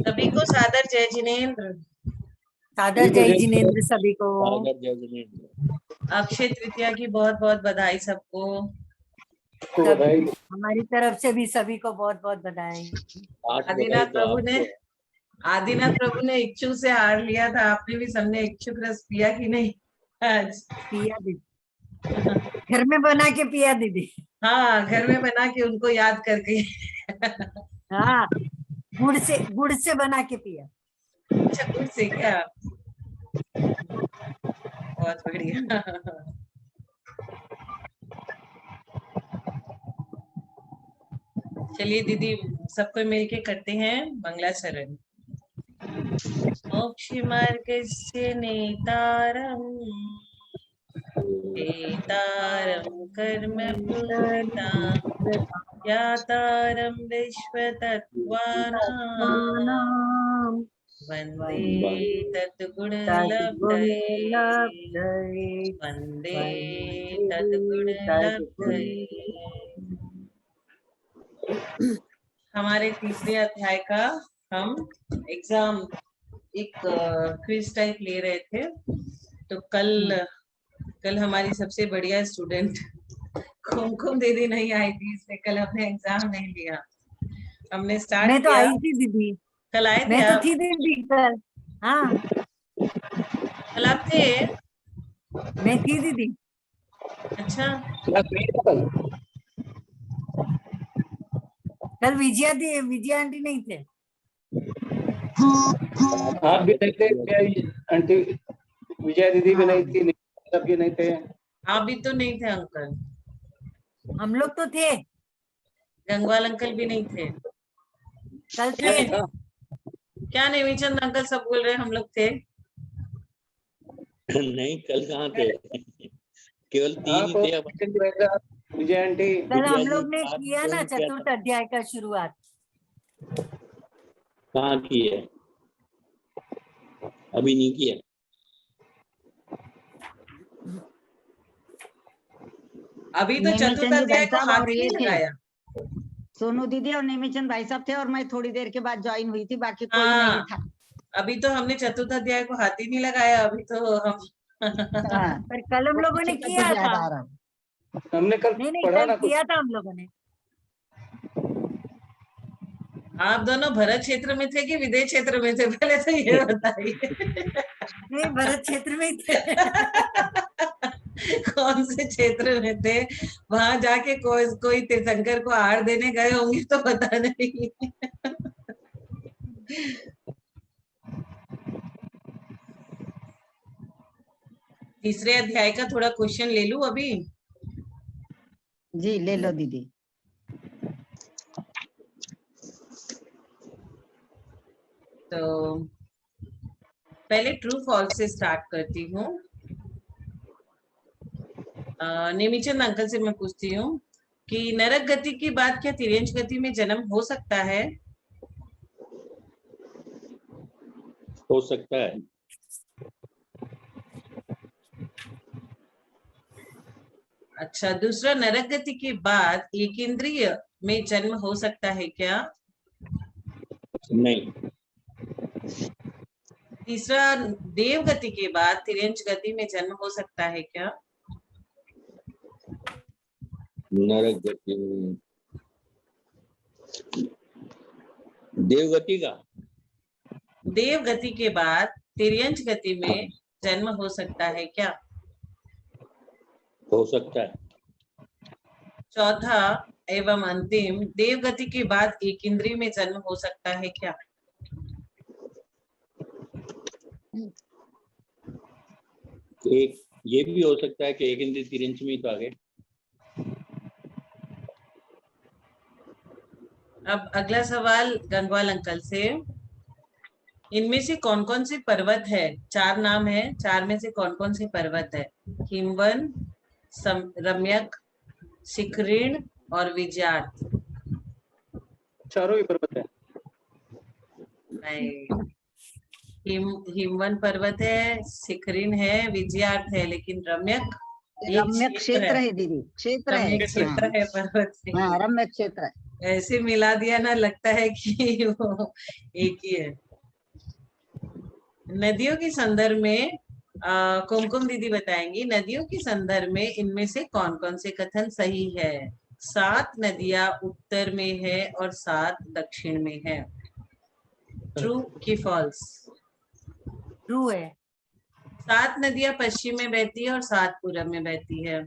सभी को सादर जय जिनेन्द्र। सादर जय जिनेन्द्र सभी को। सादर जय जिनेन्द्र। अक्षय तृतीया की बहुत बहुत बधाई सबको। हमारी तरफ से भी सभी को बहुत बहुत बधाई। आदिनाथ प्रभु ने इच्छुक से हार लिया था, आपने भी सबने इच्छुक रस पिया कि नहीं? आज पिया दीदी, घर में बना के पिया दीदी। हाँ, घर में बना के उनको याद करके। हाँ, गुड़ से बना के पिया। अच्छा, गुड़ से क्या? बहुत बढ़िया। चलिए दीदी, सबको मिलके करते हैं मंगलाचरण। मोक्ष मार्गस्य नेतारम् हेतारं कर्म पूरितां यातारं विश्वतत्त्वानां वन्दे तद्गुणलब्धये। वन्दे तद्गुणलब्धये। हमारे तीसरे अध्याय का हम एग्जाम एक क्विज टाइप ले रहे थे। तो कल हमारी सबसे बढ़िया स्टूडेंट कुमकुम दीदी नहीं आई थी, इसलिए कल हमने एग्जाम नहीं लिया। हमने स्टार्ट मैं तो किया। आई थी दीदी, कल आए थे? मैं तो थी दीदी कल। हाँ, कल आप थे? मैं थी दीदी। अच्छा, कल विजया आंटी नहीं थे। आप भी नहीं थे आंटी, विजया दीदी भी नहीं थी, सब भी नहीं थे। आप भी तो नहीं थे अंकल। हम लोग तो थे। गंगवाल अंकल भी नहीं थे। कल थे। क्या नेमीचंद अंकल सब बोल रहे हैं हम लोग थे? नहीं, कल कहाँ थे? केवल 3 ही थे। विजय आंटी, कल हम लोग ने किया ना चतुर्थ अध्याय का शुरुआत। कहाँ की है? अभी नहीं किया। अभी तो चतुर्थ अध्याय को हाथ ही नहीं लगाया। सोनू दीदी और नेमीचंद भाई साहब थे और मैं थोड़ी देर के बाद ज्वाइन हुई थी, बाकी कोई नहीं था। अभी तो हमने चतुर्थ अध्याय को हाथ ही नहीं लगाया। अभी तो हम पर कल हम लोगों ने किया था। हमने कल पढ़ा ना, किया था हम लोगों ने। आप दोनों भरत क्षेत्र में थे कि विदेश क्षेत्र में थे? पहले तो ये बताइए। नहीं, भरत क्षेत्र में ही थे। कौन से क्षेत्र में थे? वहां जाके कोई तीर्थंकर को हार देने गए होंगे तो पता नहीं। तीसरे अध्याय का थोड़ा क्वेश्चन ले लूं अभी? जी ले लो दीदी। तो पहले ट्रू फॉल्स से स्टार्ट करती हूँ। नेमीचंद अंकल से मैं पूछती हूँ कि नरक गति की बात क्या तिर्यंच गति में जन्म हो सकता है? हो सकता है। अच्छा, दूसरा, नरक गति के बाद एक इंद्रिय में जन्म हो सकता है क्या? नहीं। तीसरा, देव गति के बाद तिर्यंच गति में जन्म हो सकता है क्या? नरक गति, देव गति का, देव गति के बाद तिर्यंच गति में जन्म हो सकता है क्या? हो सकता है। चौथा एवं अंतिम, देव गति के बाद एक इंद्रिय में जन्म हो सकता है क्या? एक ये भी हो सकता है कि एक इंद्रिय तिर्यंच में ही तो आ गए। अब अगला सवाल गंगवाल अंकल से। इनमें से कौन कौन से पर्वत है? 4 नाम है, 4 में से कौन कौन से पर्वत है? हिमवन, रम्यक, शिखरिण और विजयार्थ। चारों ही पर्वत है। नहीं, हिमवन पर्वत है, शिखरिण है, विजयार्थ है, लेकिन रम्यक रम्य क्षेत्र है दीदी, क्षेत्र है, क्षेत्र है पर्वत से। हाँ, रम्य क्षेत्र है। ऐसे मिला दिया ना, लगता है कि वो एक ही है। नदियों के संदर्भ में कुमकुम दीदी बताएंगी, नदियों के संदर्भ में इनमें से कौन कौन से कथन सही है। 7 नदियां उत्तर में है और 7 दक्षिण में है। ट्रू की फॉल्स? ट्रू है। 7 नदियां पश्चिम में बहती है और 7 पूरब में बहती है।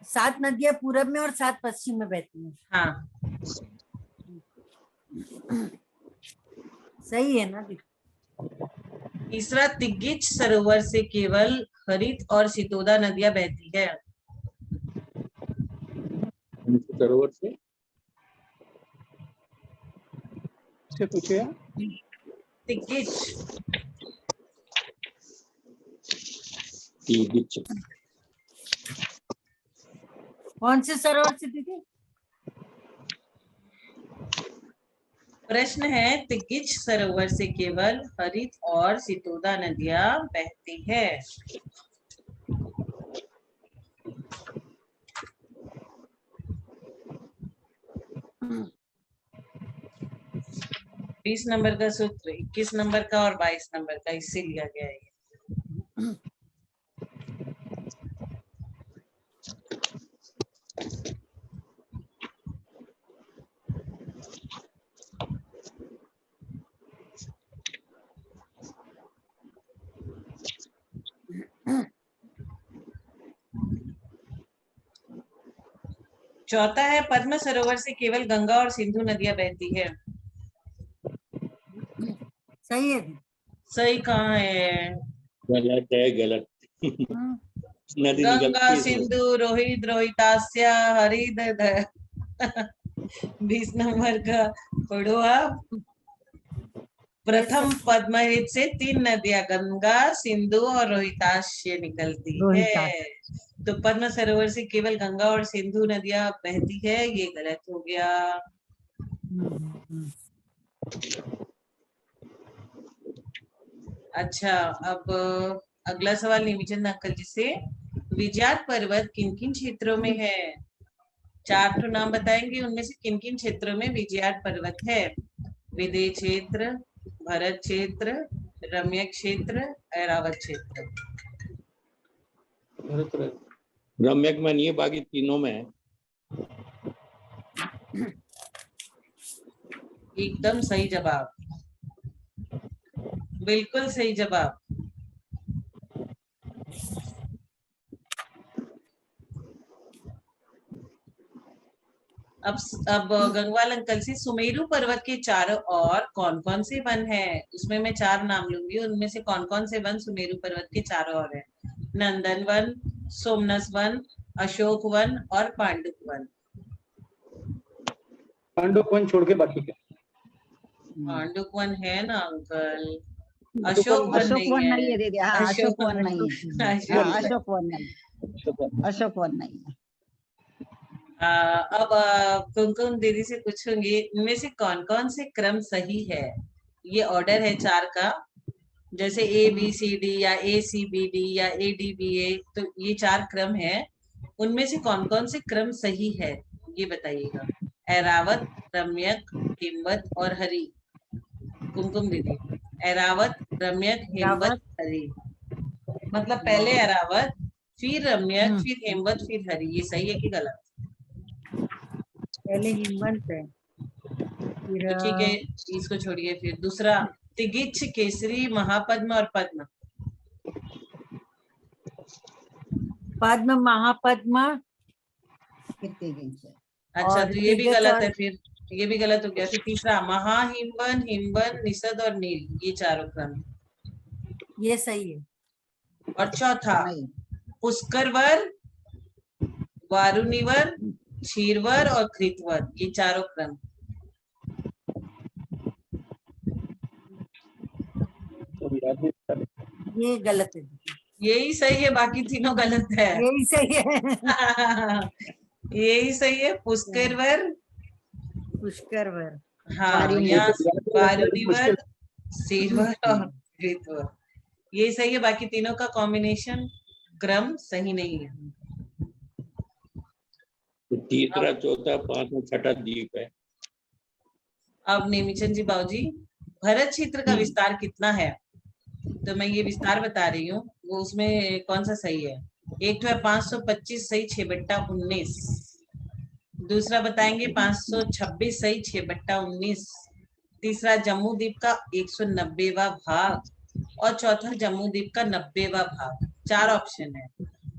7 नदियां पूरब में और 7 पश्चिम में बहती हैं। हाँ, सही है ना दीदी? तीसरा, तिग्गिच सरोवर से केवल हरित और सितोदा नदियां बहती है। सरोवर से पूछिए। तिग्गिच कौन से सरोवर से दीदी? प्रश्न है, तिग्गिच सरोवर से केवल हरित और सितोदा नदियां बहती है। बीस नंबर का सूत्र 21 नंबर का और 22 नंबर का इससे लिया गया है। चौथा है, पद्म सरोवर से केवल गंगा और सिंधु नदियां बहती है। सही है दीदी। सही कहाँ है? गलत है, गलत। नदी गंगा निकलती है इसमें। सिंधु रोहित रोहितास्या हरिद 20 नंबर का पढ़ो आप। प्रथम पद्महित से 3 नदियां गंगा, सिंधु और रोहिताश्य निकलती है। तो पद्म सरोवर से केवल गंगा और सिंधु नदियां बहती है, ये गलत हो गया। अच्छा, अब अगला सवाल निमिचंद अंकल जी से। विजयात पर्वत किन किन क्षेत्रों में है? 4 तो नाम बताएंगे, उनमें से किन किन क्षेत्रों में विजयात पर्वत है? विदेह क्षेत्र, भरत क्षेत्र, रम्य क्षेत्र, ऐरावत क्षेत्र। रम्यक में नहीं है, बाकी तीनों में है। एकदम सही जवाब, बिल्कुल सही जवाब। अब गंगवाल अंकल से, सुमेरु पर्वत के चारों ओर कौन कौन से वन है? उसमें मैं 4 नाम लूंगी, उनमें से कौन कौन से वन सुमेरु पर्वत के चारों ओर है? नंदन वन, सोमनस वन, अशोक वन और पांडुप वन। पांडुप वन छोड़ के बाकी क्या? पांडुप वन है ना uncle, Ashok Ashok one Ashok one नहीं नहीं है है। दीदी। हाँ, अशोक वन नहीं है। हाँ, अशोक वन। अशोक वन नहीं, अशोक वन नहीं है। अब कुमकुम दीदी से पूछूंगी, इनमें से कौन कौन से क्रम सही है? ये ऑर्डर है 4 का, जैसे ABCD या ACBD या ADBA, तो ये 4 क्रम है, उनमें से कौन कौन से क्रम सही है ये बताइएगा। ऐरावत, रम्यक, हिमवत और हरि। कुमकुम दीदी, ऐरावत, रम्यक, हिमवत, हरि। मतलब पहले ऐरावत, फिर रम्यक, फिर हेमवत, फिर हरि। ये सही है कि गलत? पहले हिमवंत है, फिर तो ठीक है, इसको छोड़िए। फिर दूसरा, तिगिच्छ, केसरी, महापद्म और पद्म। पद्म, महापद्म। अच्छा, तो ये भी गलत है, फिर ये भी गलत हो गया। फिर तीसरा, महाहिमवन, हिमवन, निषद और नील, ये चारों क्रम। ये सही है। और चौथा, पुष्करवर, वारुणीवर, क्षीरवर और कृतवर, ये चारों क्रम। ये गलत है, यही सही है, बाकी तीनों गलत है। यही सही है। यही सही है, पुष्करवर, पुष्करवर, हाँ, यहाँ वारुणीवर, क्षीरवर और कृतवर, ये सही है, बाकी तीनों का कॉम्बिनेशन क्रम सही नहीं है। तो तीसरा, चौथा, पांचवा, छठा द्वीप है। अब नेमिचंद जी बाबूजी, भरत क्षेत्र का विस्तार कितना है? तो मैं ये विस्तार बता रही हूँ, वो उसमें कौन सा सही है? एक तो है 525 सही 6/19, दूसरा बताएंगे 526 सही 6/19, तीसरा जम्मू द्वीप का 190वां भाग, और चौथा जम्मू द्वीप का 90वां भाग। 4 ऑप्शन है,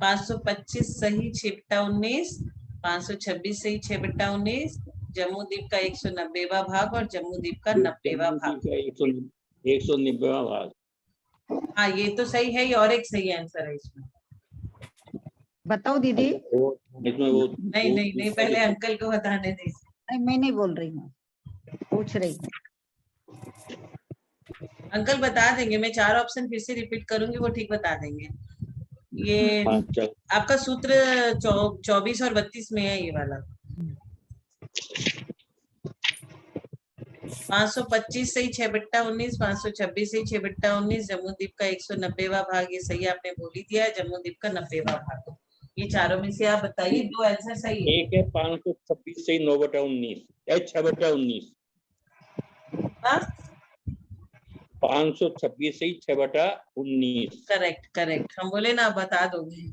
525 सही 6/19, 526 सही 6/19, जम्मू द्वीप का 190वां भाग और जम्मू द्वीप का 90वां भाग। 190वां भाग। हाँ, ये तो सही है, ये और एक सही आंसर है इसमें। बताओ दीदी। इसमें वो नहीं, पहले अंकल को बताने दीजिए। नहीं, मैं नहीं बोल रही हूँ, पूछ रही हूँ। अंकल बता देंगे, मैं 4 ऑप्शन फिर से रिपीट करूंगी, वो ठीक बता देंगे। ये आपका सूत्र 24 और 32 में है, ये वाला 525 सही 6/19, 526 सही 6/19, जम्मू द्वीप का 190वां भाग, ये सही आपने बोल ही दिया है, जम्मू द्वीप का 90वां भाग। ये चारों में से आप बताइए, 2 आंसर सही है। एक है 526 सही 9/19 या 6/19। 526 सही 6/19। करेक्ट, हम बोले ना, बता दोगे।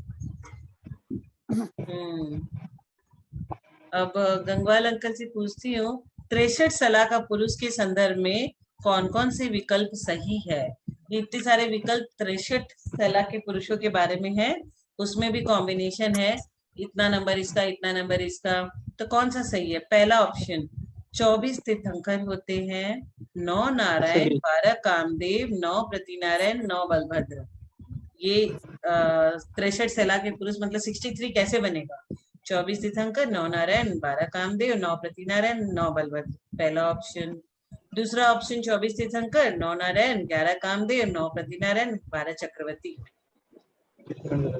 अब गंगवाल अंकल से पूछती हूँ, 63 सलाह का पुरुष के संदर्भ में कौन कौन से विकल्प सही है? इतने सारे विकल्प 63 सलाह के पुरुषों के बारे में है, उसमें भी कॉम्बिनेशन है, इतना नंबर इसका, इतना नंबर इसका, तो कौन सा सही है? पहला ऑप्शन, 24 तीर्थंकर होते हैं, 9 नारायण, 12 कामदेव, 9 प्रतिनारायण, 9 बलभद्र। ये 63 सलाह के पुरुष मतलब 63 कैसे बनेगा? 24 तीर्थंकर, 9 नारायण, 12 कामदेव, 9 प्रतिनारायण, 9 बलभद्र, पहला ऑप्शन। दूसरा ऑप्शन, 24 तीर्थंकर, 9 नारायण, 11 कामदेव, 9 प्रतिनारायण, 12 चक्रवर्ती।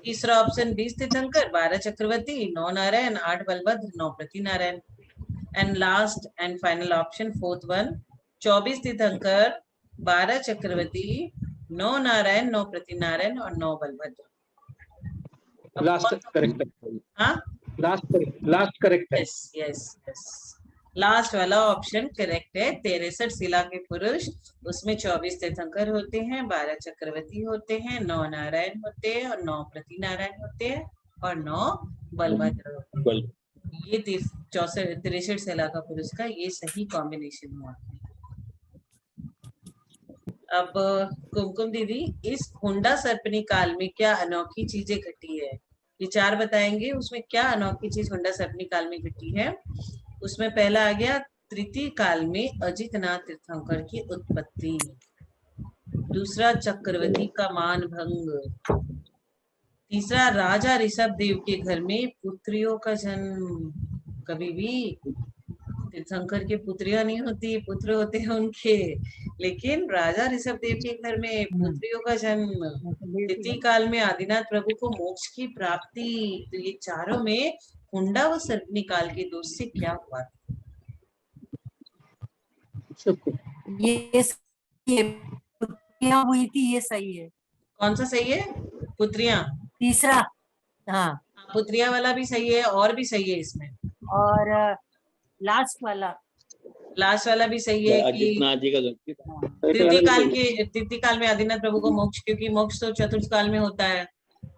तीसरा ऑप्शन, 20 तीर्थंकर, 12 चक्रवर्ती, 9 नारायण, 8 बलभद्र, 9 प्रतिनारायण। And last and final option, fourth one, 24 तीर्थंकर, 12 चक्रवर्ती, 9 नारायण, 9 प्रतिनारायण और 9 बलभद्र। लास्ट करेक्ट है। हाँ, लास्ट करेक्ट है। यस, लास्ट वाला ऑप्शन करेक्ट है। 63 शिला के पुरुष, उसमें 24 तीर्थंकर होते हैं, 12 चक्रवर्ती होते हैं, 9 नारायण होते हैं और 9 प्रतिनारायण होते हैं और 9 बलभद्र होते हैं। ये 63 शिला का पुरुष का ये सही कॉम्बिनेशन हुआ। अब कुमकुम दीदी, इस हुंडा सर्पनी काल में क्या अनोखी चीजें घटी है? ये 4 बताएंगे, उसमें क्या अनोखी चीज हुंडा सर्पनी काल में घटी है? उसमें पहला आ गया, तृतीय काल में अजितनाथ तीर्थंकर की उत्पत्ति। दूसरा, चक्रवर्ती का मान भंग। तीसरा, राजा ऋषभ देव के घर में पुत्रियों का जन्म। कभी भी तीर्थंकर की पुत्रियां नहीं होती, पुत्र होते हैं उनके, लेकिन राजा ऋषभ देव के घर में पुत्रियों का जन्म। तृतीय काल में आदिनाथ प्रभु को मोक्ष की प्राप्ति। तो ये चारों में हुंडा व सर्पनी काल के दोष से क्या हुआ? ये पुत्रियां हुई थी, ये सही है। कौन सा सही है? पुत्रियां। तीसरा, हाँ, पुत्रियां वाला भी सही है और भी सही है इसमें। और लास्ट वाला भी सही है कि तृतीय काल में आदिनाथ प्रभु को मोक्ष, क्योंकि मोक्ष तो चतुर्थ काल में होता है,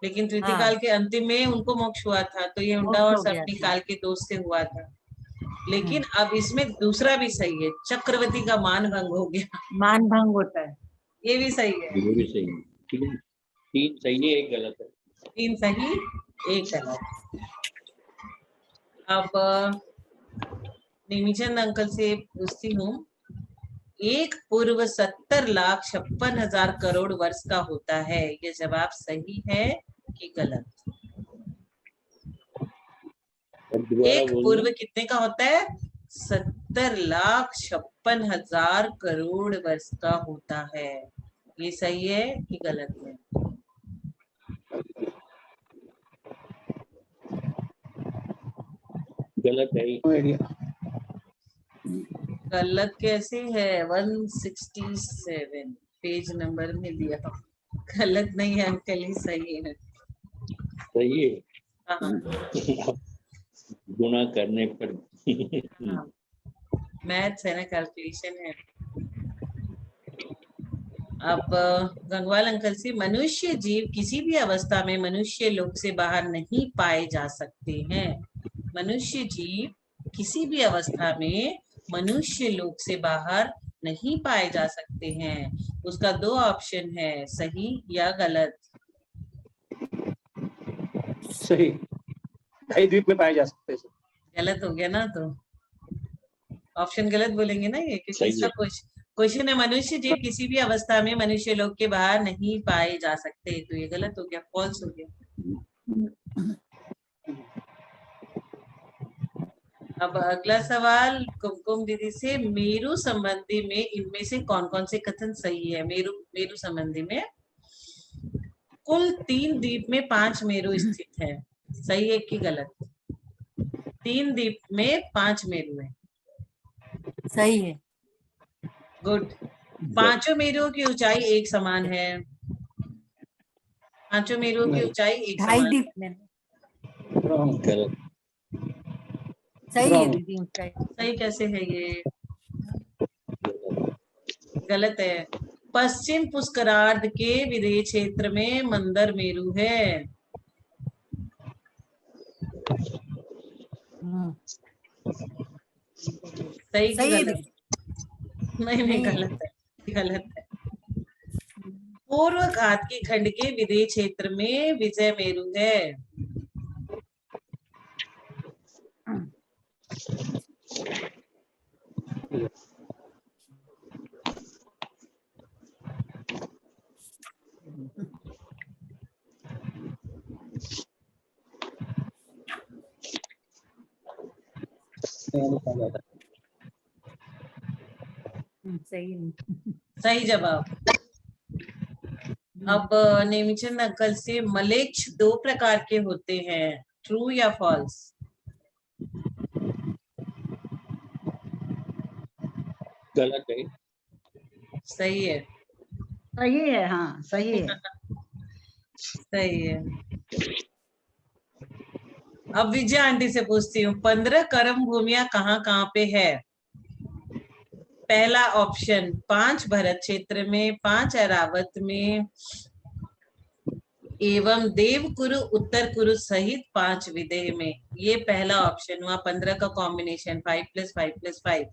लेकिन तृतीय काल के अंतिम में उनको मोक्ष हुआ था, तो ये हुंडा और सर्पनी काल के दोष से हुआ था। लेकिन अब इसमें दूसरा भी सही है, चक्रवर्ती का मान भंग हो गया। मान भंग होता है, ये भी सही है। ये भी सही है। 3 सही है, 1 गलत है। 3 सही 1 गलत। अब नेमिचंद अंकल से पूछती हूँ, एक पूर्व 70,56,000 करोड़ वर्ष का होता है, ये जवाब सही है कि गलत? एक पूर्व कितने का होता है? 70,56,000 करोड़ वर्ष का होता है, ये सही है कि गलत है? गलत है। गलत कैसे है? 167 पेज नंबर में दिया, गलत नहीं है अंकल, ही सही है। सही है। हाँ। गुणा करने पर हाँ, मैथ्स है ना, कैलकुलेशन है। अब गंगवाल अंकल से, मनुष्य जीव किसी भी अवस्था में मनुष्य लोक से बाहर नहीं पाए जा सकते हैं। मनुष्य जीव किसी भी अवस्था में मनुष्य लोक से बाहर नहीं पाए जा सकते हैं। उसका 2 ऑप्शन है, सही या गलत। सही, ढाई द्वीप में पाए जा सकते हैं। गलत हो गया ना, तो ऑप्शन गलत बोलेंगे ना ये, क्योंकि सही इसका है। क्वेश्चन है मनुष्य जीव किसी भी अवस्था में मनुष्य लोक के बाहर नहीं पाए जा सकते, तो ये गलत हो गया, फॉल्स हो गया। अब अगला सवाल कुमकुम दीदी से, मेरु संबंधी में इनमें से कौन कौन से कथन सही है। मेरु संबंधी में कुल 3 द्वीप में 5 मेरु स्थित है, सही है कि गलत। 3 द्वीप में 5 मेरु है। सही है। गुड। 5 मेरुओं की ऊंचाई एक समान है। 5 मेरुओं की ऊंचाई एक ढाई समान। द्वीप में गलत। सही है Wrong. दीदी, ऊंचाई सही कैसे है ये, गलत है। पश्चिम पुष्करार्ध के विदेह क्षेत्र में मंदर मेरु है। सही कि सही है गलत? दीदी। नहीं नहीं। गलत है, गलत है। पूर्व घातकी खंड के विदेह क्षेत्र में विजय मेरु है। सही है। सही जवाब। अब नेमिचंद अंकल से, मलेच्छ 2 प्रकार के होते हैं, ट्रू या फॉल्स। गलत है। सही है। सही है, हाँ सही है। सही है। अब विजया आंटी से पूछती हूँ, 15 कर्म भूमियां कहाँ कहाँ पे है। पहला ऑप्शन 5 भरत क्षेत्र में, 5 ऐरावत में एवं देवकुरु उत्तर कुरु सहित 5 विदेह में। ये पहला ऑप्शन हुआ, 15 का कॉम्बिनेशन 5 + 5 + 5।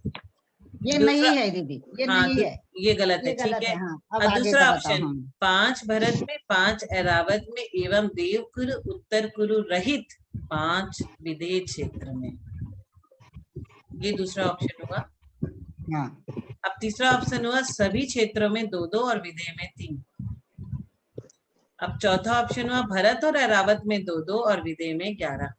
ये दूसरा, नहीं है दीदी, ये हाँ नहीं है, ये गलत है, ये ठीक गलत है। है। हाँ, अब और आगे दूसरा का बताओ। ऑप्शन, हाँ 5 भरत में, 5 ऐरावत में एवं देवकुरु उत्तर कुरु रहित 5 विदेह क्षेत्र में। ये दूसरा ऑप्शन हुआ। हाँ, अब तीसरा ऑप्शन हुआ, सभी क्षेत्रों में 2-2 और विदेह में 3। अब चौथा ऑप्शन हुआ, भरत और ऐरावत में 2-2 और विदेह में 11।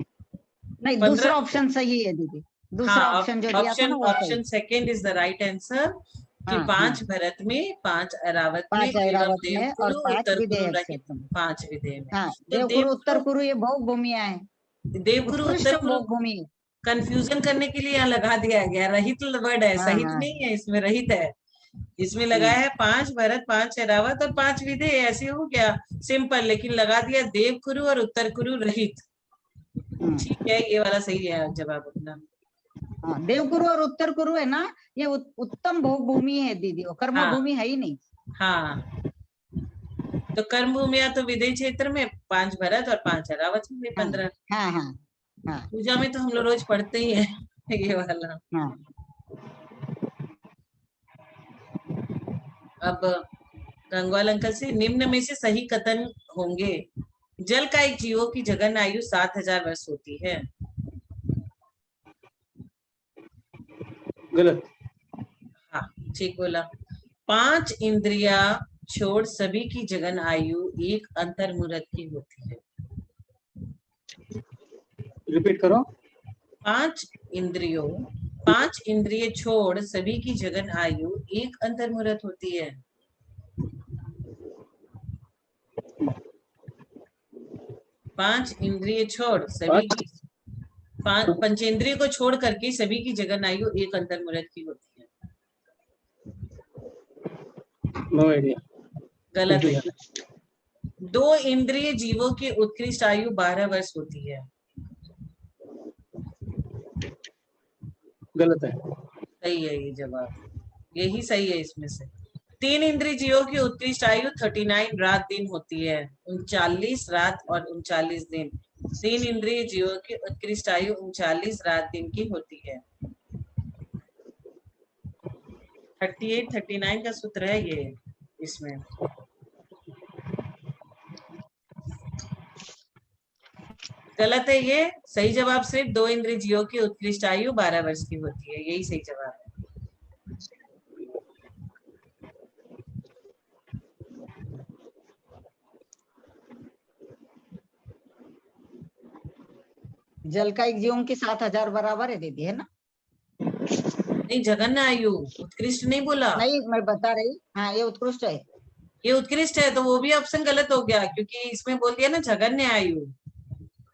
नहीं 15, दूसरा ऑप्शन सही है दीदी, दूसरा हाँ, ऑप्शन जो दिया था ना वो सही। Option second is the right answer, कि हाँ 5 हाँ, भरत में, 5 ऐरावत में 5 एवं ऐरावत में और देवकुरु 5 उत्तर कुरु विदेह रहित क्षेत्र में। 5 विदेह में। हाँ, तो देवकुरु उत्तर कुरु ये भोग भूमिया है, देवकुरु उत्कृष्ट उत्तर कुरु भोग भूमि है। कंफ्यूजन करने के लिए यहाँ लगा दिया गया, रहित वर्ड है, हाँ सहित हाँ नहीं है, इसमें रहित है। इसमें लगाया है 5 भरत, 5 ऐरावत और 5 विदेह, ऐसे हो गया सिंपल, लेकिन लगा दिया देवकुरु और उत्तर कुरु रहित। ठीक है, ये वाला सही है जवाब अपना। हाँ, देवकुरु और उत्तर कुरु है ना, ये उत्तम भोग भूमि है दीदी, वो कर्म हाँ। भूमि है ही नहीं। हाँ, तो कर्म भूमिया तो विदेह क्षेत्र में 5 भरत और 5 ऐरावत में 15। हाँ हाँ हाँ पूजा में तो हम लोग रोज पढ़ते ही हैं ये वाला। हाँ। अब गंगवाल अंकल से, निम्न में से सही कथन होंगे। जल का एक जीवों की जगन आयु 7000 वर्ष होती है। गलत। हाँ, ठीक बोला। 5 इंद्रिया छोड़ सभी की जगन आयु एक अंतर्मुहूर्त की होती है। रिपीट करो। 5 इंद्रिय छोड़ सभी की जगन आयु एक अंतर्मुहूर्त होती है। 5 इंद्रिय छोड़ सभी की, पंचेंद्रिय को छोड़ करके सभी की जगन आयु एक अंतर्मुहूर्त की होती है। No idea. गलत है। 2 इंद्रिय जीवों की उत्कृष्ट आयु 12 वर्ष होती है। गलत है। सही है ये जवाब, यही सही है इसमें से। 3 इंद्रियों की उत्कृष्ट आयु 39 रात दिन होती है, 39 रात और 39 दिन। 3 इंद्रिय जीवों की उत्कृष्ट आयु 39 रात दिन की होती है। 38 39 का सूत्र है ये इसमें। गलत है ये। सही जवाब सिर्फ 2 इंद्रिय जीवों की उत्कृष्ट आयु 12 वर्ष की होती है, यही सही जवाब है। जल का एक जीवन की 7,000 बराबर है दीदी, है ना? नहीं, जघन्य आयु, उत्कृष्ट नहीं बोला। नहीं, मैं बता रही, हाँ ये उत्कृष्ट है। ये उत्कृष्ट है तो वो भी ऑप्शन गलत हो गया, क्योंकि इसमें बोल दिया ना जघन्य आयु।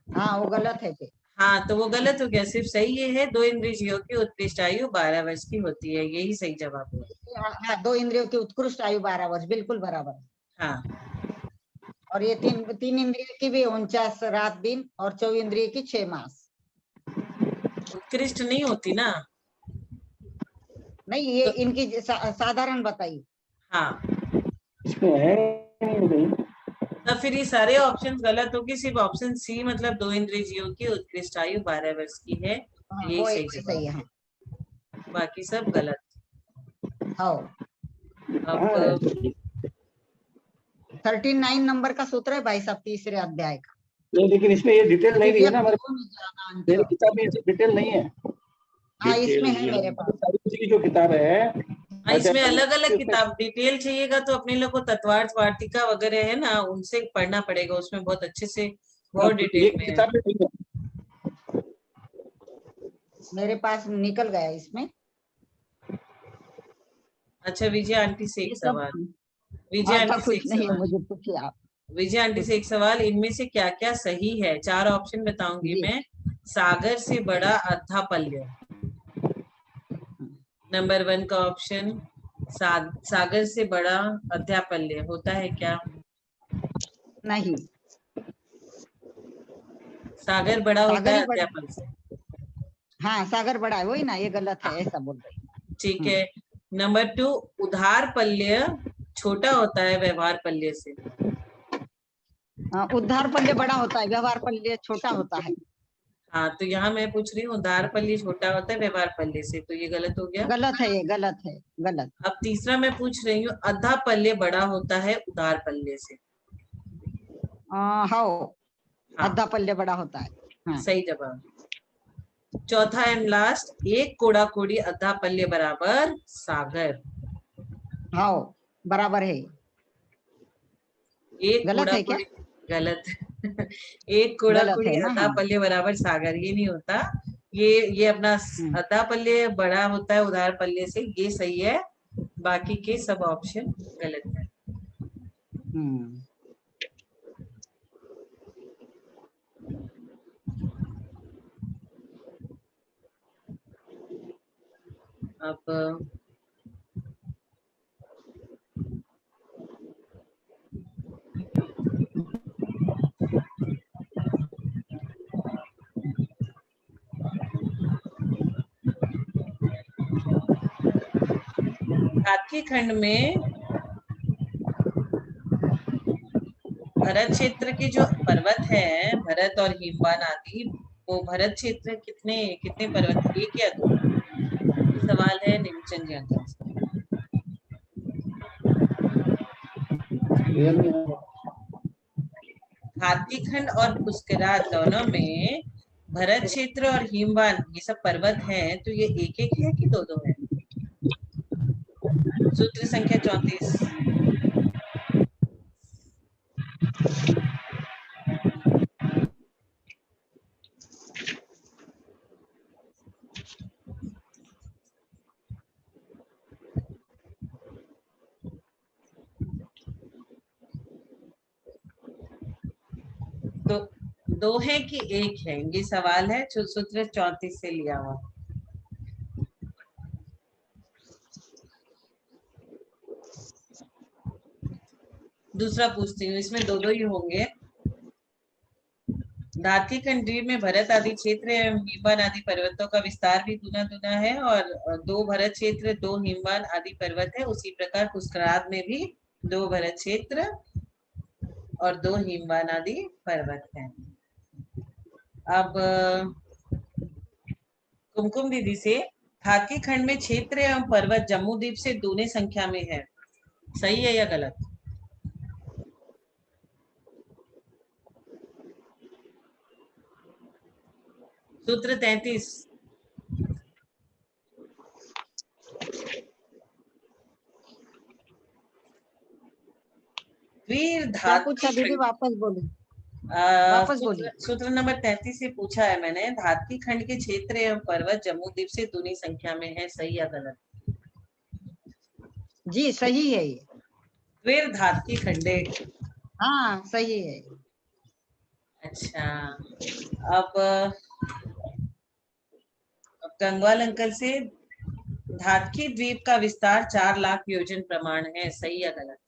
हाँ वो गलत है फिर। हाँ तो वो गलत हो गया। सिर्फ सही ये है 2 इंद्रिय जीवों की उत्कृष्ट आयु 12 वर्ष की होती है, यही सही जवाब है। हाँ 2 इंद्रियों की उत्कृष्ट आयु 12 वर्ष, बिल्कुल बराबर है। हाँ और ये तीन इंद्रियों की भी 49 रात दिन, और 24 इंद्रिय की 6 मास। उत्कृष्ट नहीं होती ना। नहीं, ये तो, इनकी साधारण बताइए। हाँ इसमें है नहीं। तो फिर ये सारे ऑप्शन गलत होगी, सिर्फ ऑप्शन सी मतलब 2 इंद्रिय जीवों की उत्कृष्ट आयु 12 वर्ष की है, हाँ, यही वो सही एक जवाब सही है। है। बाकी सब गलत। हाँ अब 39 नंबर का सूत्र है भाई साहब, तीसरे अध्याय का। नहीं, लेकिन इसमें ये डिटेल नहीं दी है ना हमारे, हाँ मेरी किताब में ऐसी डिटेल नहीं है। इसमें है मेरे पास। सारी की जो किताब है, हाँ, इसमें अलग अलग उसमें- किताब डिटेल चाहिएगा तो अपने लोग को तत्वार्थ वार्तिका वगैरह है ना, उनसे पढ़ना पड़ेगा, उसमें बहुत अच्छे से बहुत ये डिटेल में है। किताब में नहीं है। मेरे पास निकल गया इसमें। अच्छा विजय आंटी से एक ये सब सवाल, विजय आता आंटी से कुछ एक नहीं है, सवाल, मुझे पूछिए आप। विजय आंटी से एक सवाल, इनमें से क्या क्या सही है? 4 ऑप्शन बताऊंगी जी। मैं। सागर से बड़ा अद्धापल्य, नंबर 1 का ऑप्शन। सागर से बड़ा अद्धापल्य होता है क्या? नहीं, सागर बड़ा होता सागर है ही बड़ा। अद्धापल्य से। हाँ सागर बड़ा है, वही ना, ये गलत है, हाँ, ऐसा बोल रही ठीक है। नंबर 2, उधार पल्य छोटा होता है व्यवहार पल्य से। उद्धार पल्य बड़ा होता है, व्यवहार पल्य छोटा होता है। हाँ तो यहाँ मैं पूछ रही हूँ उधार पल्य छोटा होता है व्यवहार पल्य से, तो ये गलत हो गया। गलत है, ये गलत है, गलत। अब तीसरा मैं पूछ रही हूँ अद्धा पल्य बड़ा होता है उधार पल्य से। हाँ हाँ, आधा पल्ले बड़ा होता है। हाँ सही जवाब। चौथा एंड लास्ट, एक कोड़ा कोड़ी अद्धा पल्य बराबर सागर। हाँ बराबर है। एक गलत कोड़ा है क्या? कोड़ी गलत एक कोड़ा गलत कोड़ी है ना? अद्धा हाँ पल्य बराबर सागर, ये नहीं होता। ये अपना अद्धा पल्य बड़ा होता है उधार पल्य से, ये सही है। बाकी के सब ऑप्शन गलत है। हम्म। अब काथी खंड में भरत क्षेत्र के जो पर्वत है, भरत और हिमवान आदि, वो भरत क्षेत्र कितने कितने पर्वत, 1 या 2? ये सवाल है निमचंद जी अंकल से। हाथीखंड और पुष्कराज दोनों में भरत क्षेत्र और हिमवान ये सब पर्वत हैं, तो ये 1-1 है कि 2-2 है? सूत्र संख्या 34। तो 2 है कि 1 है, ये सवाल है, सूत्र 34 से लिया हुआ। दूसरा पूछती हूँ, इसमें 2-2 ही होंगे। धारकी खंडीर में भरत आदि क्षेत्र एवं हिमवान आदि पर्वतों का विस्तार भी दुना दुना है और 2 भरत क्षेत्र 2 हिमवान आदि पर्वत है। उसी प्रकार पुष्कराद में भी 2 भरत क्षेत्र और 2 हिमवान आदि पर्वत हैं। अब कुमकुम दीदी से धारकी खंड में क्षेत्र एवं पर्वत जम्मू द्वीप से दूनी संख्या में है, सही है या गलत? सूत्र 33। वीर क्या पूछा धारकी दीदी, खंड वापस बोली, वापस बोली। सूत्र नंबर 33 से पूछा है मैंने, धारकी खंड के क्षेत्र एवं पर्वत जम्मू द्वीप से दूनी संख्या में है, सही या गलत? जी सही है ये। वीर धारकी खंडे। हाँ सही है। अच्छा, अब गंगवाल अंकल से धारकी द्वीप का विस्तार 4 लाख योजन प्रमाण है, सही या गलत?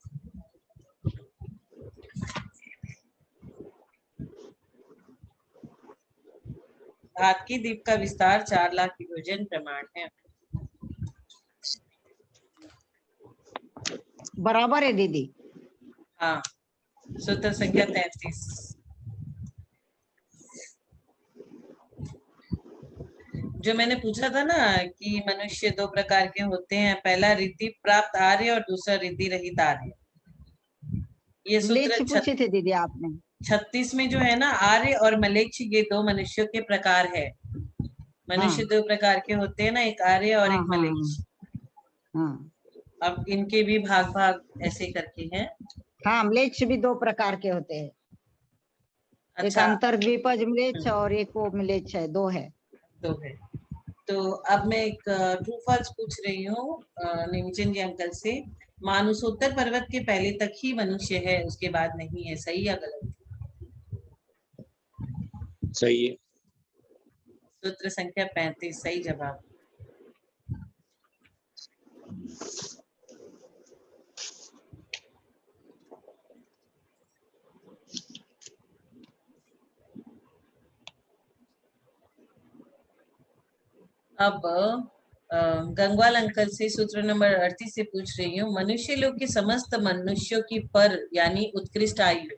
धारकी द्वीप का विस्तार 4 लाख योजन प्रमाण है। बराबर है दीदी। हाँ, सूत्र संख्या 33। जो मैंने पूछा था ना कि मनुष्य 2 प्रकार के होते हैं, पहला रिद्धि प्राप्त आर्य और दूसरा रिद्धि रहित आर्य। ये म्लेच्छ सूत्र पूछे थे दीदी आपने। 36 में जो है ना, आर्य और मलेच्छ ये 2 मनुष्यों के प्रकार है। मनुष्य 2 प्रकार के होते हैं ना, एक आर्य और एक मलेच्छ। हाँ अब इनके भी भाग भाग ऐसे करके हैं। हाँ, म्लेच्छ भी 2 प्रकार के होते हैं। एक अच्छा, अंतर्द्वीपज म्लेच्छ और एक वो म्लेच्छ है, 2 है। 2 है। तो अब मैं एक ट्रू फॉल्स पूछ रही हूँ निमचंद जी अंकल से। मानसोत्तर पर्वत के पहले तक ही मनुष्य है, उसके बाद नहीं है, सही या गलत? सही है। सूत्र संख्या 35 सही जवाब। अब गंगवाल अंकल से सूत्र नंबर 38 से पूछ रही हूँ, मनुष्य लोग के समस्त मनुष्यों की पर यानी उत्कृष्ट आयु,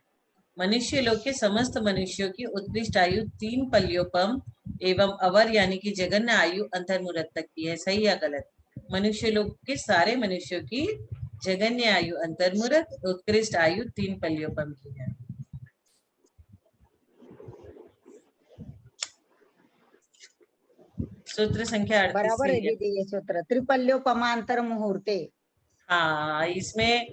मनुष्य लोग के समस्त मनुष्यों की उत्कृष्ट आयु 3 पल्योपम एवं अवर यानी कि जघन्य आयु अंतर्मुहूर्त तक की है, सही या गलत? मनुष्य लोग के सारे मनुष्यों की जघन्य आयु अंतर्मुहूर्त, उत्कृष्ट आयु 3 पल्योपम की है। सूत्र संख्या 38 बराबर है दीदी ये सूत्र, त्रिपल्योपमांतर मुहूर्ते। हाँ, इसमें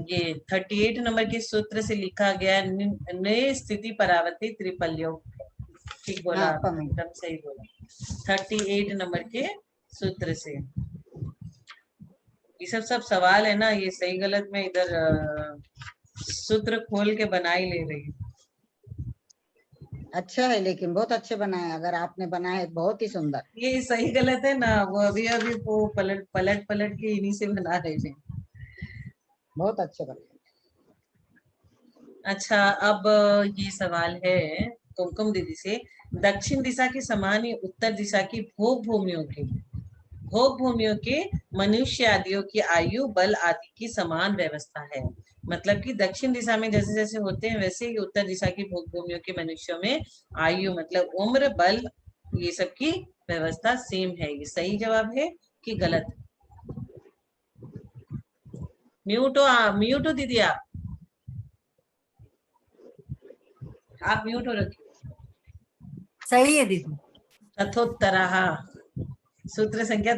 ये 38 नंबर के सूत्र से लिखा गया नए स्थिति परावर्ती त्रिपल्यो। ठीक बोला हाँ, आपने, एकदम सही बोला। 38 नंबर के सूत्र से ये सब सवाल है ना, ये सही गलत में इधर सूत्र खोल के बना ही ले रही हूँ। अच्छा है, लेकिन बहुत अच्छे बनाए, अगर आपने बनाए बहुत ही सुंदर। ये सही गलत है ना, वो अभी वो पलट के इन्हीं से बना रहे थे। बहुत अच्छे बने। अच्छा, अब ये सवाल है कुमकुम दीदी से, दक्षिण दिशा के समान ही उत्तर दिशा की भोग भूमियों के मनुष्य आदियों की आयु बल आदि की समान व्यवस्था है। मतलब कि दक्षिण दिशा में जैसे जैसे होते हैं वैसे ही उत्तर दिशा की भोग भूमियों के मनुष्यों में आयु मतलब उम्र बल ये सब की व्यवस्था सेम है। ये सही जवाब है कि गलत? म्यूट हो दीदी, आप म्यूट हो रखिए। सही है दीदी। तथोत्तरः सूत्र संख्या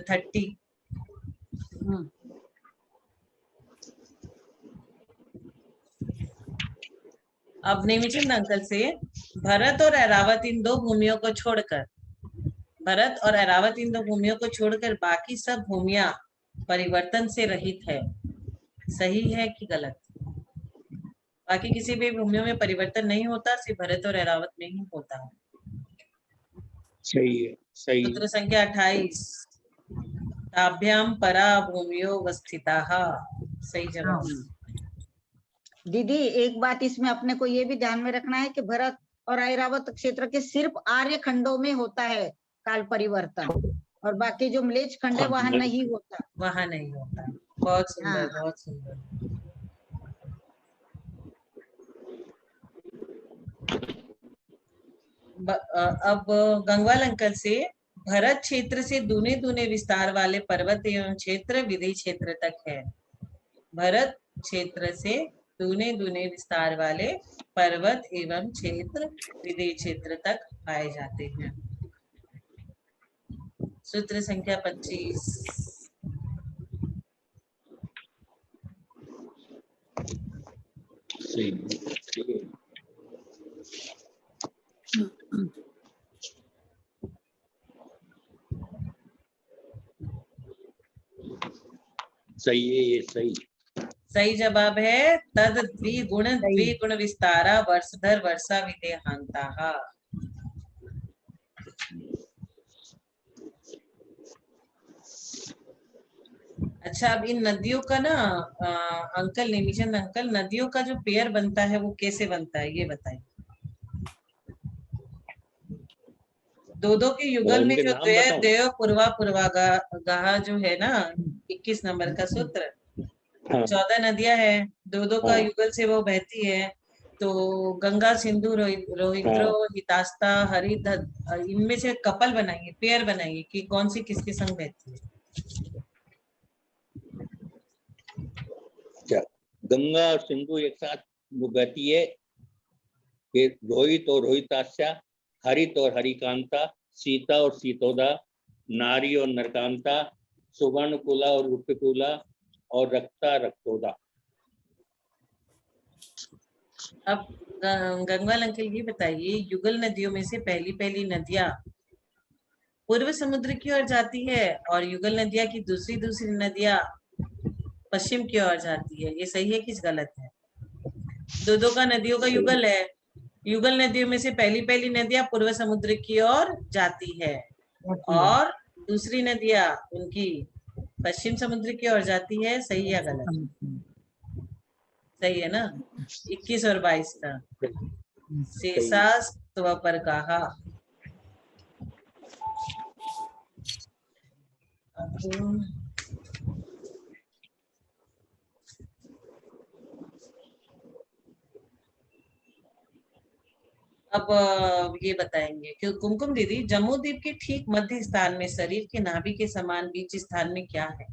30। अब नेमिचंद अंकल से, भरत और ऐरावत इन 2 भूमियों को छोड़कर बाकी सब भूमियां परिवर्तन से रहित है, सही है कि गलत? बाकी किसी भी भूमियों में परिवर्तन नहीं होता, सिर्फ भरत और ऐरावत में ही होता है। सही है, सही है। सूत्र संख्या 28 ताभ्याम परा भूमियो वस्थिताः, सही जवाब। दीदी एक बात इसमें अपने को ये भी ध्यान में रखना है कि भरत और ऐरावत क्षेत्र के सिर्फ आर्य खंडों में होता है काल परिवर्तन, और बाकी जो म्लेच्छ खंड है वहां नहीं होता। वहां नहीं होता। बहुत सुंदर, हाँ। बहुत सुंदर। अब गंगवाल अंकल से, भरत क्षेत्र से दूने दूने विस्तार वाले पर्वत एवं क्षेत्र विदेह क्षेत्र तक है। भरत क्षेत्र से दूने दूने विस्तार वाले पर्वत एवं क्षेत्र विदेह क्षेत्र तक पाए जाते हैं। सूत्र संख्या 25। सही है, ये सही। सही जवाब है तद द्विगुण विस्तारा वर्षधर वर्षा विदेहांताः। अच्छा, अब इन नदियों का ना अंकल निमिचंद अंकल, नदियों का जो पेयर बनता है वो कैसे बनता है ये बताइए। दो दो के युगल में जो द्वय पूर्वा पूर्वागाह जो है ना, 21 नंबर का सूत्र, 14 नदियां हैं, दो दो का युगल से वो बहती है। तो गंगा, सिंधु, रोहित्रो, हितास्ता, हरित, इनमें से कपल बनाइए, पेयर बनाइए कि कौन सी किसके संग बहती है। क्या गंगा और सिंधु एक साथ वो बहती है, फिर रोहित और रोहितास्या, हरित और हरिकांता, सीता और सीतोदा, नारी और नरकांता, सुवर्णकुला और रूपकुला, और रक्ता रक्तोदा। अब गंगवाल अंकल ये बताइए, युगल नदियों में से पहली पहली नदियां पूर्व समुद्र की ओर जाती है और युगल नदियां की दूसरी दूसरी नदियां पश्चिम की ओर जाती है, ये सही है कि गलत है? दो दो का नदियों का युगल है, युगल नदियों में से पहली पहली नदियां पूर्व समुद्र की ओर जाती है और दूसरी नदियां उनकी पश्चिम समुद्र की ओर जाती है। सही या गलत? सही है ना? 21 और 22 का शेषास्त्व पर कहा। अब ये बताएंगे कि कुमकुम दीदी, जम्मू द्वीप के ठीक मध्य स्थान में शरीर के नाभि के समान बीच स्थान में क्या है?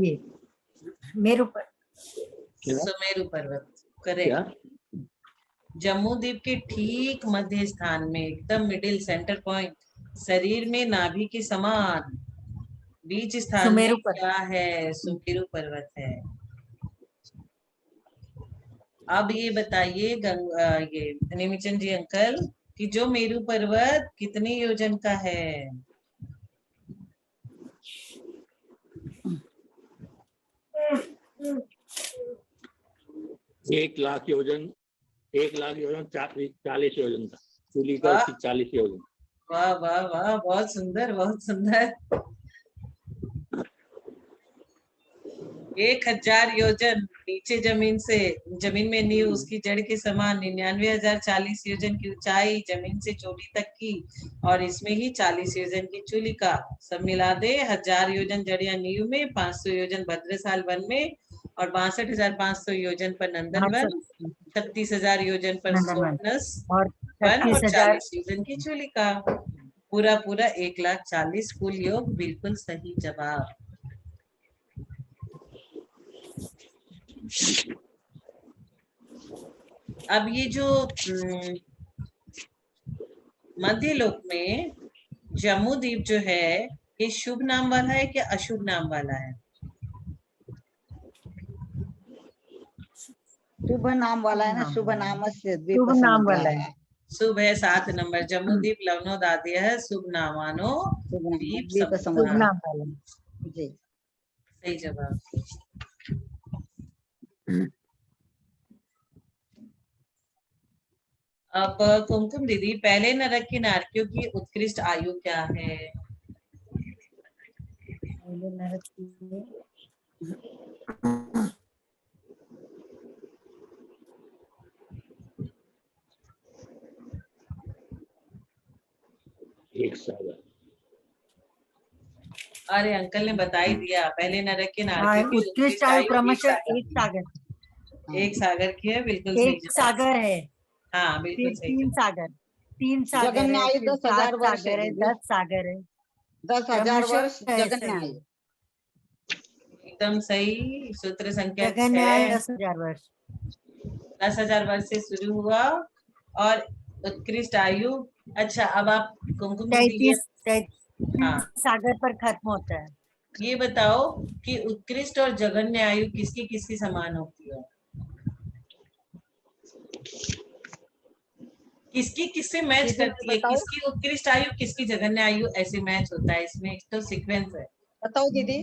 ये मेरू सुमेरु पर्वत। करेक्ट। जम्मू द्वीप के ठीक मध्य स्थान में, एकदम मिडिल सेंटर पॉइंट, शरीर में नाभि के समान बीच स्थान में क्या है? सुमेरु पर्वत है। अब ये बताइए ये निमिचंद जी अंकल कि जो मेरू पर्वत कितने योजन का है? 1,00,000 योजन, 1,00,000 योजन, 40 योजन का, चूली का 40 योजन। वाह वाह वाह, बहुत सुंदर, बहुत सुंदर। 1,000 योजन नीचे जमीन से, जमीन में नींव उसकी जड़ के समान, 99,040 योजन की ऊंचाई जमीन से चोटी तक की, और इसमें ही 40 योजन की चूली का, सब मिला दे 1,000 योजन जड़ या नींव में, 500 योजन भद्रसाल वन में, और 62,500 योजन पर नंदन वन, 36,000 योजन पर सोमनस और वन, और 40 योजन की चूली का। पूरा पूरा 1,40,000 कुल योग। बिल्कुल सही जवाब। अब ये जो मध्य लोक में जम्मू द्वीप जो है, ये शुभ नाम वाला है कि अशुभ नाम वाला है? शुभ नाम वाला है ना, शुभ नाम से शुभ नाम वाला है। शुभ है। 7 नंबर, जम्मू द्वीप लवनोदाद्य है, शुभ नामानो द्वीप समुद्र। जी सही जवाब। अब कुमकुम दीदी, पहले नरक की नारकियों की उत्कृष्ट आयु क्या है? एक सागर। अरे अंकल ने बता ही दिया, पहले नरक के हाँ, नारकी उत्कृष्ट आयु क्रमशः एक सागर, एक सागर की है, बिल्कुल सही एक जवाब। सागर है, हाँ बिल्कुल फिर सही तीन जवाब। सागर, तीन सागर जगन्य है, आयु फिर 10,000 सात वर्ष सागर है, है दीदी। 10 सागर है, 10,000 वर्ष क्रमशः ऐसे जगन्य ही आयु। है। एकदम सही। सूत्र संख्या जगन्य आयु 6, 10,000 वर्ष। 10,000 वर्ष से शुरू हुआ और उत्कृष्ट आयु। अच्छा अब आप कुमकुम दीदी 33 हाँ सागर पर खत्म होता है। ये बताओ कि उत्कृष्ट और जघन्य आयु किसकी किसकी समान होती है? किसकी किससे मैच किसी में करती है? बताओ, किसकी उत्कृष्ट आयु किसकी जघन्य आयु ऐसे मैच होता है? इसमें एक तो सीक्वेंस है। बताओ दीदी।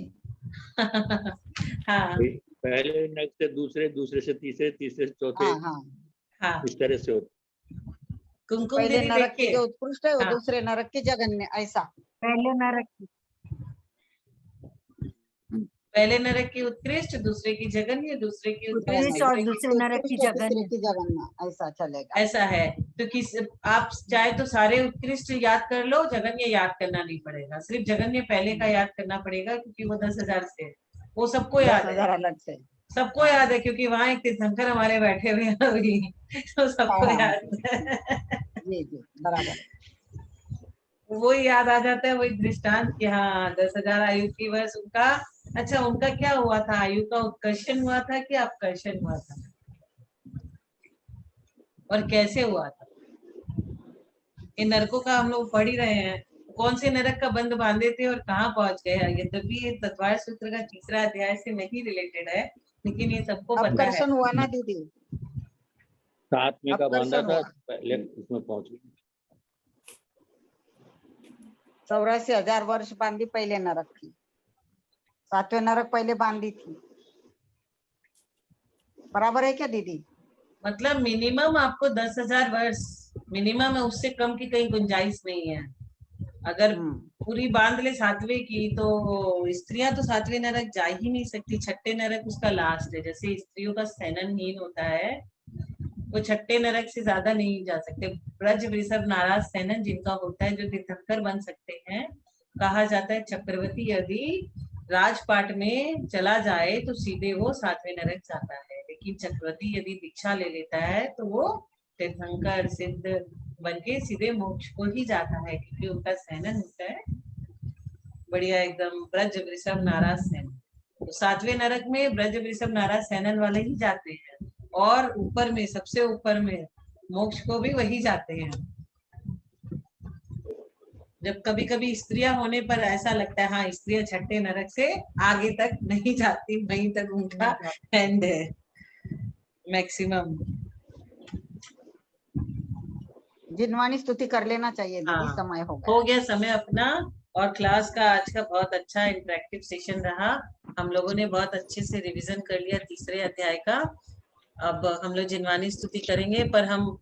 हाँ पहले नरक से दूसरे, दूसरे से तीसरे, तीसरे से चौथे, हाँ हाँ, हाँ इस तरह से होता कुमकुम पहले दीदी नरक की देखिए। जो उत्कृष्ट है, वो हाँ दूसरे नरक की जगन्य, ऐसा। पहले नरक की, पहले नरक की उत्कृष्ट, दूसरे की जघन्य, दूसरे की उत्कृष्ट, उत्कृष्ट और तीसरे की दूसरे नरक की उत्कृष्ट, तीसरे जगन्य। की जगन्य, ऐसा चलेगा। ऐसा है। तो किस आप चाहे तो सारे उत्कृष्ट याद कर लो, जगन्य याद करना नहीं पड़ेगा, सिर्फ जगन्य पहले का याद करना पड़ेगा क्योंकि वो 10,000 से है। वो सबको याद है, 10,000 अलग से। सबको हाँ। याद है क्योंकि वहां एक तीर्थंकर हमारे बैठे हुए हैं अभी, तो सबको हाँ, याद है। जी जी बराबर। वही याद आ जाता है, वही दृष्टांत कि हाँ 10,000 आयु की वर्ष उनका। अच्छा उनका क्या हुआ था? आयु का उत्कर्षण हुआ था कि अपकर्षण हुआ था, और कैसे हुआ था? इन नरकों का हम लोग पढ़ ही रहे हैं। कौन से नरक का बंध बांधे थे और कहाँ पहुंच गए हैं? यद्यपि ये तत्वार सूत्र का तीसरा अध्याय से नहीं रिलेटेड है, लेकिन ये सबको पता है। अपकर्षण हुआ ना दीदी, 7 में का बांधा अपकर्षण था, हुआ। पहले उसमें पहुंच गए। 84,000 वर्ष बांधी पहले नरक की, 7वें नरक पहले बांधी थी। बराबर है क्या दीदी? मतलब मिनिमम आपको 10,000 वर्ष मिनिमम है, उससे कम की कहीं गुंजाइश नहीं है। अगर पूरी बांध ले 7वें की तो स्त्रियां तो 7वें नरक जा ही नहीं सकती, 6ठे नरक उसका लास्ट है। जैसे स्त्रियों का सैननहीन होता है, वो 6ठे नरक से ज्यादा नहीं जा सकते। ब्रज वृषभ नाराज सैनन जिनका होता है, जो तीर्थंकर बन सकते हैं। कहा जाता है चक्रवर्ती यदि राजपाट में चला जाए तो सीधे वो 7वें नरक जाता है, लेकिन चक्रवर्ती यदि दीक्षा ले लेता है तो वो तीर्थंकर सिद्ध बन के सीधे मोक्ष को ही जाता है, क्योंकि उनका सैनन होता है बढ़िया एकदम ब्रज वृषभ नाराज सैनन। तो 7वें नरक में ब्रज वृषभ नाराज सैनन वाले ही जाते हैं, और ऊपर में सबसे ऊपर में मोक्ष को भी वही जाते हैं। जब कभी कभी स्त्रियां होने पर ऐसा लगता है हाँ स्त्रियां 6ठे नरक से आगे तक नहीं जाती, वहीं तक उनका एंड है मैक्सिमम। जिनवानी स्तुति कर लेना चाहिए दीदी, हाँ, समय हो गया। हो गया समय अपना। और क्लास का आज का बहुत अच्छा इंटरेक्टिव सेशन रहा। हम लोगों ने बहुत अच्छे से रिवीजन कर लिया तीसरे अध्याय का। अब हम लोग जिनवानी स्तुति करेंगे, पर हम